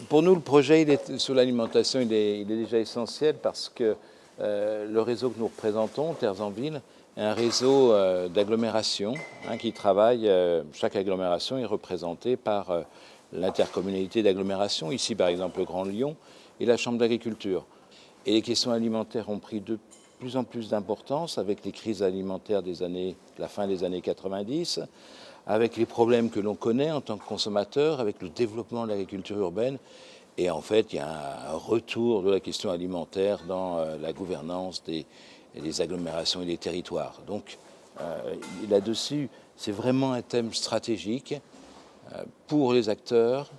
Pour nous, le projet sur l'alimentation, il est déjà essentiel parce que le réseau que nous représentons, Terres en Ville, est un réseau d'agglomération qui travaille. Chaque agglomération est représentée par l'intercommunalité d'agglomération, ici par exemple le Grand Lyon, et la Chambre d'agriculture. Et les questions alimentaires ont pris de plus en plus d'importance avec les crises alimentaires la fin des années 90, avec les problèmes que l'on connaît en tant que consommateur, avec le développement de l'agriculture urbaine. Et en fait, il y a un retour de la question alimentaire dans la gouvernance des agglomérations et des territoires. Donc là-dessus, c'est vraiment un thème stratégique pour les acteurs,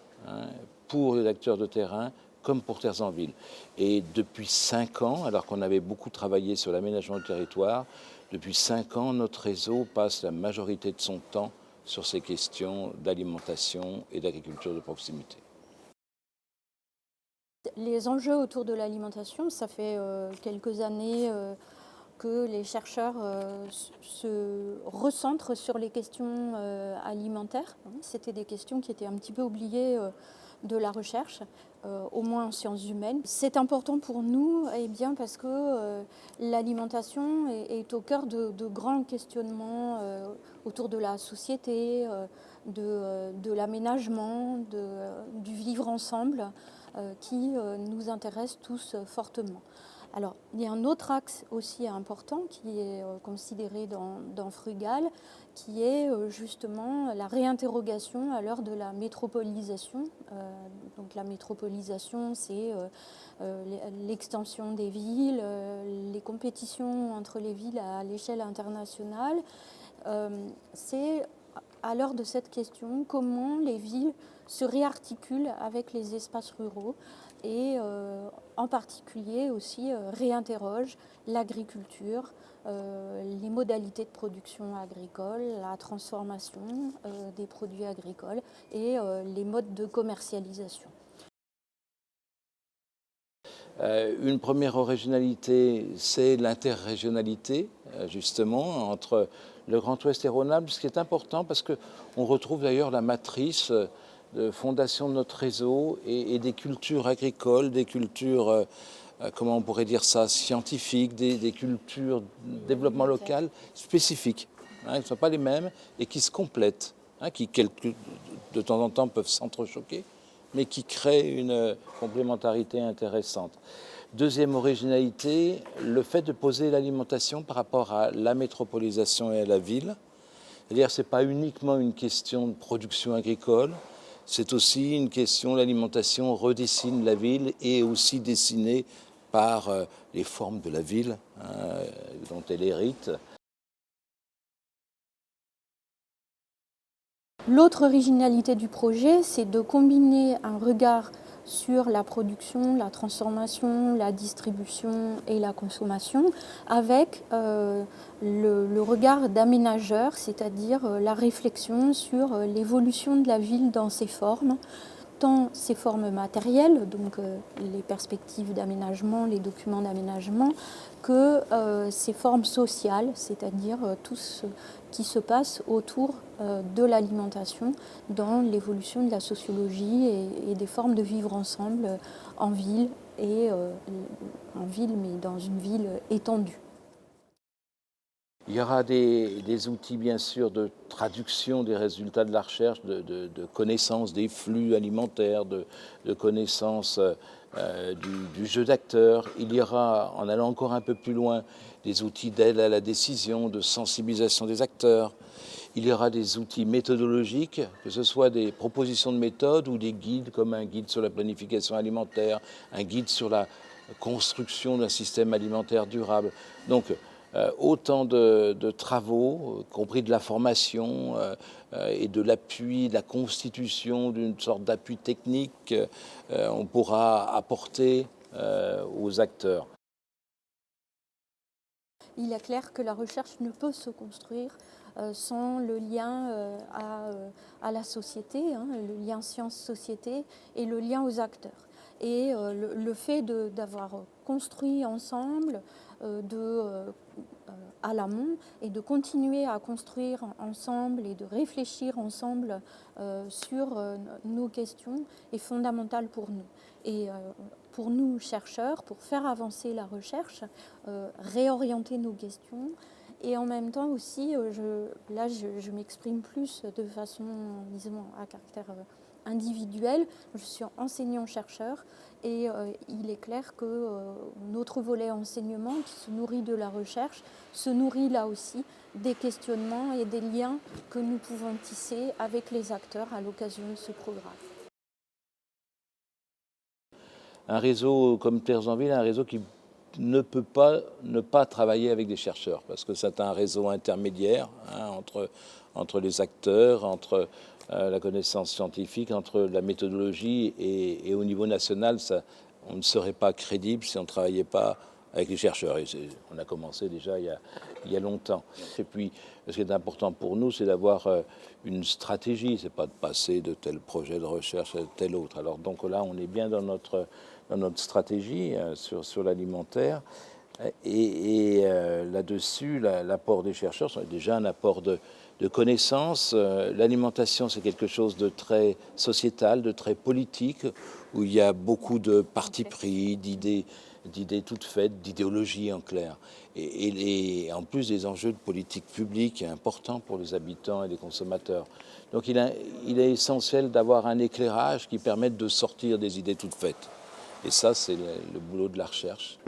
pour les acteurs de terrain, comme pour Terres en Ville. Et depuis 5 ans, alors qu'on avait beaucoup travaillé sur l'aménagement du territoire, depuis 5 ans, notre réseau passe la majorité de son temps sur ces questions d'alimentation et d'agriculture de proximité. Les enjeux autour de l'alimentation, ça fait quelques années que les chercheurs se recentrent sur les questions alimentaires. C'était des questions qui étaient un petit peu oubliées de la recherche, au moins en sciences humaines. C'est important pour nous bien parce que l'alimentation est au cœur de grands questionnements autour de la société, de l'aménagement, du vivre ensemble qui nous intéressent tous fortement. Alors, il y a un autre axe aussi important qui est considéré dans Frugal, qui est justement la réinterrogation à l'heure de la métropolisation. Donc la métropolisation, c'est l'extension des villes, les compétitions entre les villes à l'échelle internationale. C'est à l'heure de cette question comment les villes se réarticulent avec les espaces ruraux et en particulier aussi réinterrogent l'agriculture, les modalités de production agricole, la transformation des produits agricoles et les modes de commercialisation. Une première originalité, c'est l'interrégionalité, justement, entre le Grand Ouest et Rhône-Alpes, ce qui est important parce qu'on retrouve d'ailleurs la matrice de fondation de notre réseau et des cultures agricoles, des cultures, comment on pourrait dire ça, scientifiques, des cultures de développement local spécifiques, qui ne sont pas les mêmes et qui se complètent, qui de temps en temps peuvent s'entrechoquer, mais qui créent une complémentarité intéressante. Deuxième originalité, le fait de poser l'alimentation par rapport à la métropolisation et à la ville. C'est-à-dire que ce n'est pas uniquement une question de production agricole, c'est aussi une question, l'alimentation redessine la ville et est aussi dessinée par les formes de la ville dont elle hérite. L'autre originalité du projet, c'est de combiner un regard sur la production, la transformation, la distribution et la consommation avec le regard d'aménageur, c'est-à-dire la réflexion sur l'évolution de la ville dans ses formes, tant ses formes matérielles, donc les perspectives d'aménagement, les documents d'aménagement, que ses formes sociales, c'est-à-dire tout ce qui se passe autour de l'alimentation dans l'évolution de la sociologie et des formes de vivre ensemble en ville, en ville, mais dans une ville étendue. Il y aura des outils, bien sûr, de traduction des résultats de la recherche, de connaissance des flux alimentaires, de connaissance du jeu d'acteurs. Il y aura, en allant encore un peu plus loin, des outils d'aide à la décision, de sensibilisation des acteurs. Il y aura des outils méthodologiques, que ce soit des propositions de méthode ou des guides, comme un guide sur la planification alimentaire, un guide sur la construction d'un système alimentaire durable. Donc, autant de travaux, compris de la formation et de l'appui, de la constitution d'une sorte d'appui technique, on pourra apporter aux acteurs. Il est clair que la recherche ne peut se construire sans le lien à la société, le lien science-société et le lien aux acteurs. Et le fait d'avoir construit ensemble à l'amont et de continuer à construire ensemble et de réfléchir ensemble sur nos questions est fondamentale pour nous. Et pour nous, chercheurs, pour faire avancer la recherche, réorienter nos questions et en même temps aussi, je m'exprime plus de façon, disons, à caractère individuel. Je suis enseignant-chercheur et il est clair que notre volet enseignement, qui se nourrit de la recherche, se nourrit là aussi des questionnements et des liens que nous pouvons tisser avec les acteurs à l'occasion de ce programme. Un réseau comme Terres en Ville, un réseau qui ne peut pas ne pas travailler avec des chercheurs, parce que c'est un réseau intermédiaire entre les acteurs, entre la connaissance scientifique, entre la méthodologie et au niveau national, on ne serait pas crédible si on ne travaillait pas avec les chercheurs. Et on a commencé déjà il y a longtemps. Et puis, ce qui est important pour nous, c'est d'avoir une stratégie. C'est pas de passer de tel projet de recherche à tel autre. Alors donc là, on est bien dans notre stratégie sur l'alimentaire. Et là-dessus, l'apport des chercheurs, c'est déjà un apport de connaissances. L'alimentation, c'est quelque chose de très sociétal, de très politique, où il y a beaucoup de partis pris, d'idées toutes faites, d'idéologies en clair. Et en plus des enjeux de politique publique importants pour les habitants et les consommateurs. Donc il est essentiel d'avoir un éclairage qui permette de sortir des idées toutes faites. Et ça, c'est le boulot de la recherche.